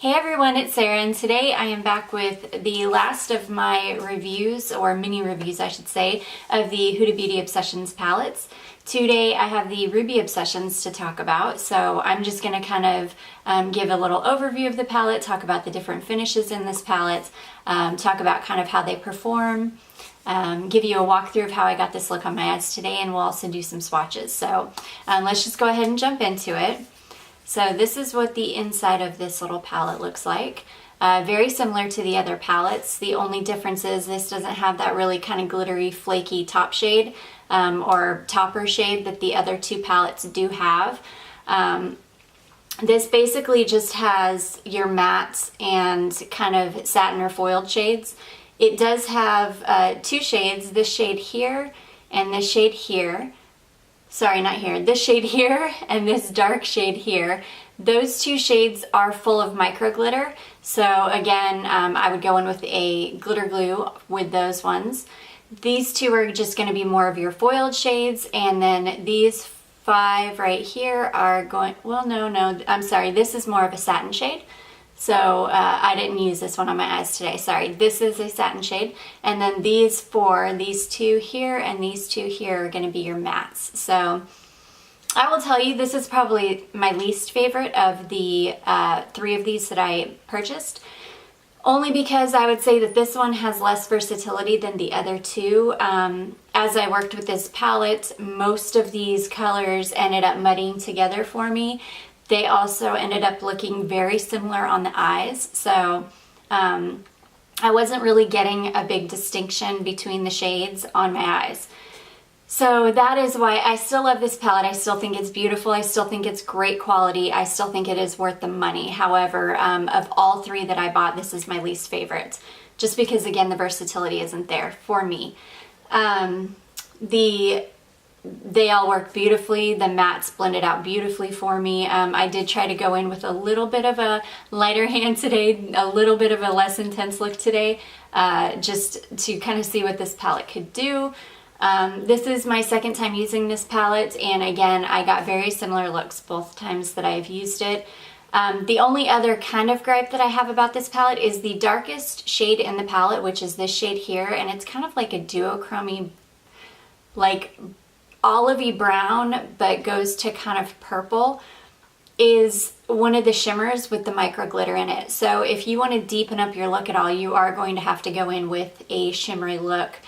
Hey everyone, it's Sarah, and today I am back with the last of my reviews, or mini reviews I should say, of the Huda Beauty Obsessions palettes. Today I have the Ruby Obsessions to talk about, so I'm just going to kind of give a little overview of the palette, talk about the different finishes in this palette, talk about kind of how they perform, give you a walkthrough of how I got this look on my eyes today, and we'll also do some swatches. So let's just go ahead and jump into it. So this is what the inside of this little palette looks like. Very similar to the other palettes. The only difference is this doesn't have that really kind of glittery, flaky top shade or topper shade that the other two palettes do have. This basically just has your mattes and kind of satin or foiled shades. It does have two shades, this shade here and this shade here. Sorry, not here. This shade here and this dark shade here. Those two shades are full of micro glitter. So again, I would go in with a glitter glue with those ones. These two are just going to be more of your foiled shades, and then these five right here are going, well, no, I'm sorry. This is more of a satin shade. So I didn't use this one on my eyes today. Sorry, this is a satin shade. And then these four, these two here and these two here are going to be your mattes. So I will tell you, this is probably my least favorite of the three of these that I purchased. Only because I would say that this one has less versatility than the other two. As I worked with this palette, most of these colors ended up muddying together for me. They also ended up looking very similar on the eyes, so I wasn't really getting a big distinction between the shades on my eyes. So that is why I still love this palette. I still think it's beautiful. I still think it's great quality. I still think it is worth the money. However, of all three that I bought, this is my least favorite, just because, again, the versatility isn't there for me. They all work beautifully. The mattes blended out beautifully for me. I did try to go in with a little bit of a lighter hand today, a little bit of a less intense look today, just to kind of see what this palette could do. This is my second time using this palette, and again, I got very similar looks both times that I've used it. The only other kind of gripe that I have about this palette is the darkest shade in the palette, which is this shade here, and it's kind of like a duochrome, like olivey brown, but goes to kind of purple, is one of the shimmers with the micro glitter in it. So if you want to deepen up your look at all, you are going to have to go in with a shimmery look.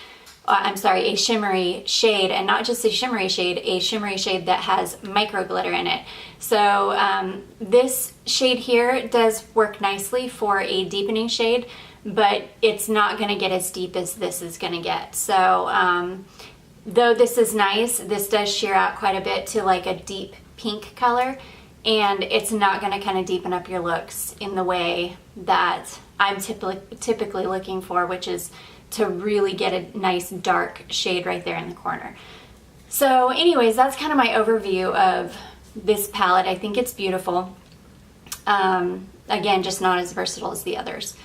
A shimmery shade, and not just a shimmery shade that has micro glitter in it. So this shade here does work nicely for a deepening shade, but it's not going to get as deep as this is going to get. So though this is nice, this does sheer out quite a bit to like a deep pink color, and it's not going to kind of deepen up your looks in the way that I'm typically looking for, which is to really get a nice dark shade right there in the corner. So anyways, that's kind of my overview of this palette. I think it's beautiful. Again, just not as versatile as the others.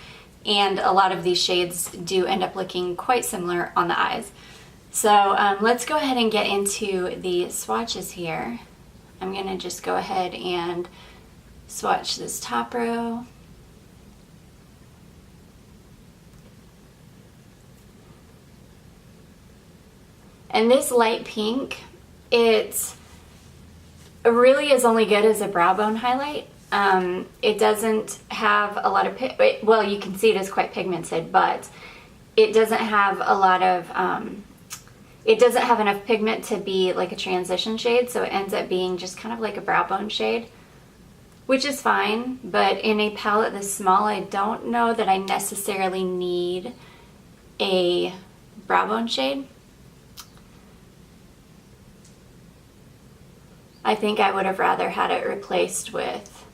And a lot of these shades do end up looking quite similar on the eyes. So let's go ahead and get into the swatches here. I'm going to just go ahead and swatch this top row. And this light pink, it really is only good as a brow bone highlight. It doesn't have a lot of, well, you can see it is quite pigmented, but it doesn't have a lot of, it doesn't have enough pigment to be like a transition shade, so it ends up being just kind of like a brow bone shade, which is fine, but in a palette this small, I don't know that I necessarily need a brow bone shade. I think I would have rather had it replaced with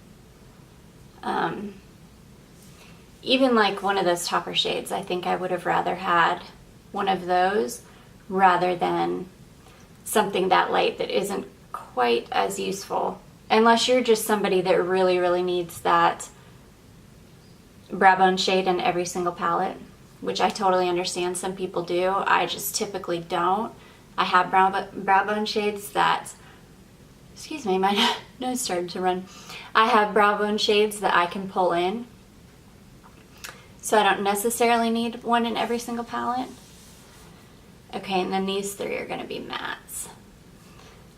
even like one of those topper shades. I think I would have rather had one of those rather than something that light that isn't quite as useful, unless you're just somebody that really, really needs that brow bone shade in every single palette, which I totally understand some people do. I just typically don't. I have brow bone shades that excuse me, my nose started to run. I have brow bone shades that I can pull in. So I don't necessarily need one in every single palette. Okay, and then these three are gonna be mattes.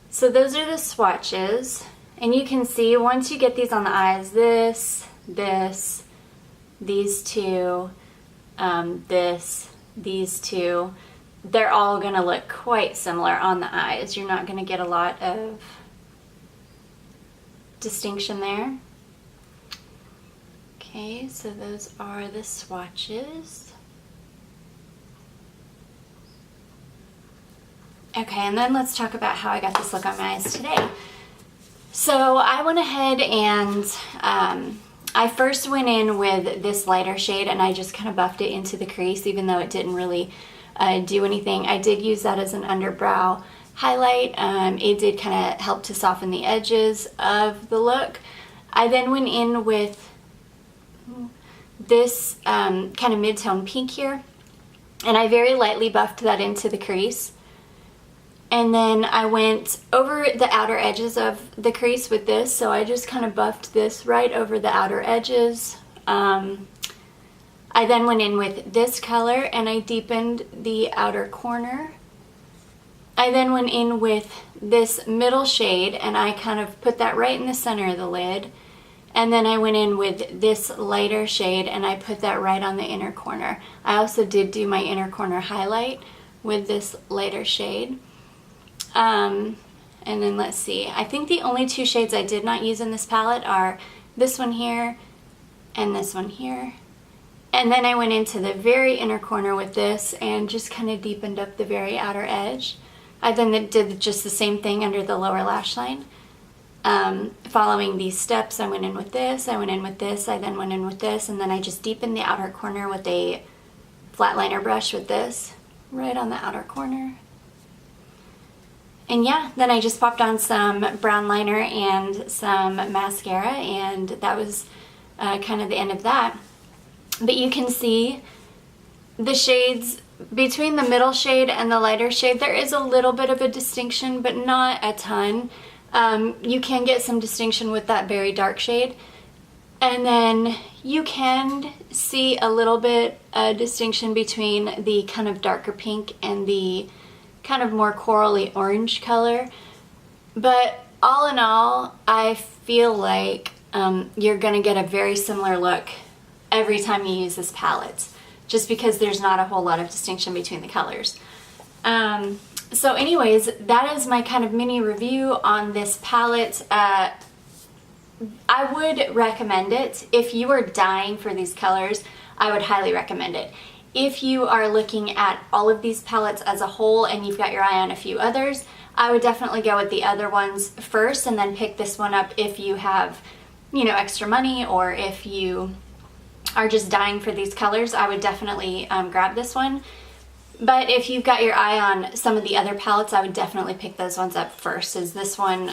So those are the swatches. And you can see once you get these on the eyes, this, these two, these two, they're all gonna look quite similar on the eyes. You're not gonna get a lot of distinction there. Okay, so those are the swatches. Okay, and then let's talk about how I got this look on my eyes today. So I went ahead and I first went in with this lighter shade and I just kind of buffed it into the crease, even though it didn't really do anything. I did use that as an underbrow highlight. It did kind of help to soften the edges of the look. I then went in with this kind of mid-tone pink here, and I very lightly buffed that into the crease. And then I went over the outer edges of the crease with this, so I just kind of buffed this right over the outer edges. I then went in with this color and I deepened the outer corner. I then went in with this middle shade and I kind of put that right in the center of the lid. And then I went in with this lighter shade and I put that right on the inner corner. I also did do my inner corner highlight with this lighter shade. And then let's see, I think the only two shades I did not use in this palette are this one here and this one here. And then I went into the very inner corner with this and just kind of deepened up the very outer edge. I then did just the same thing under the lower lash line. Following these steps, I went in with this, I went in with this, I then went in with this, and then I just deepened the outer corner with a flat liner brush with this, right on the outer corner. And yeah, then I just popped on some brown liner and some mascara, and that was kind of the end of that. But you can see the shades between the middle shade and the lighter shade, there is a little bit of a distinction, but not a ton. You can get some distinction with that very dark shade. And then you can see a little bit distinction between the kind of darker pink and the kind of more corally orange color. But all in all, I feel like you're gonna get a very similar look every time you use this palette, just because there's not a whole lot of distinction between the colors. So anyways, that is my kind of mini review on this palette. I would recommend it. If you are dying for these colors, I would highly recommend it. If you are looking at all of these palettes as a whole and you've got your eye on a few others, I would definitely go with the other ones first and then pick this one up if you have, you know, extra money, or if you are just dying for these colors. I would definitely grab this one. But if you've got your eye on some of the other palettes, I would definitely pick those ones up first, as this one,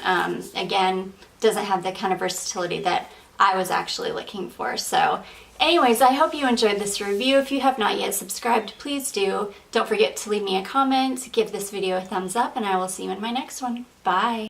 again, doesn't have the kind of versatility that I was actually looking for. So anyways, I hope you enjoyed this review. If you have not yet subscribed, please do. Don't forget to leave me a comment, give this video a thumbs up, and I will see you in my next one. Bye!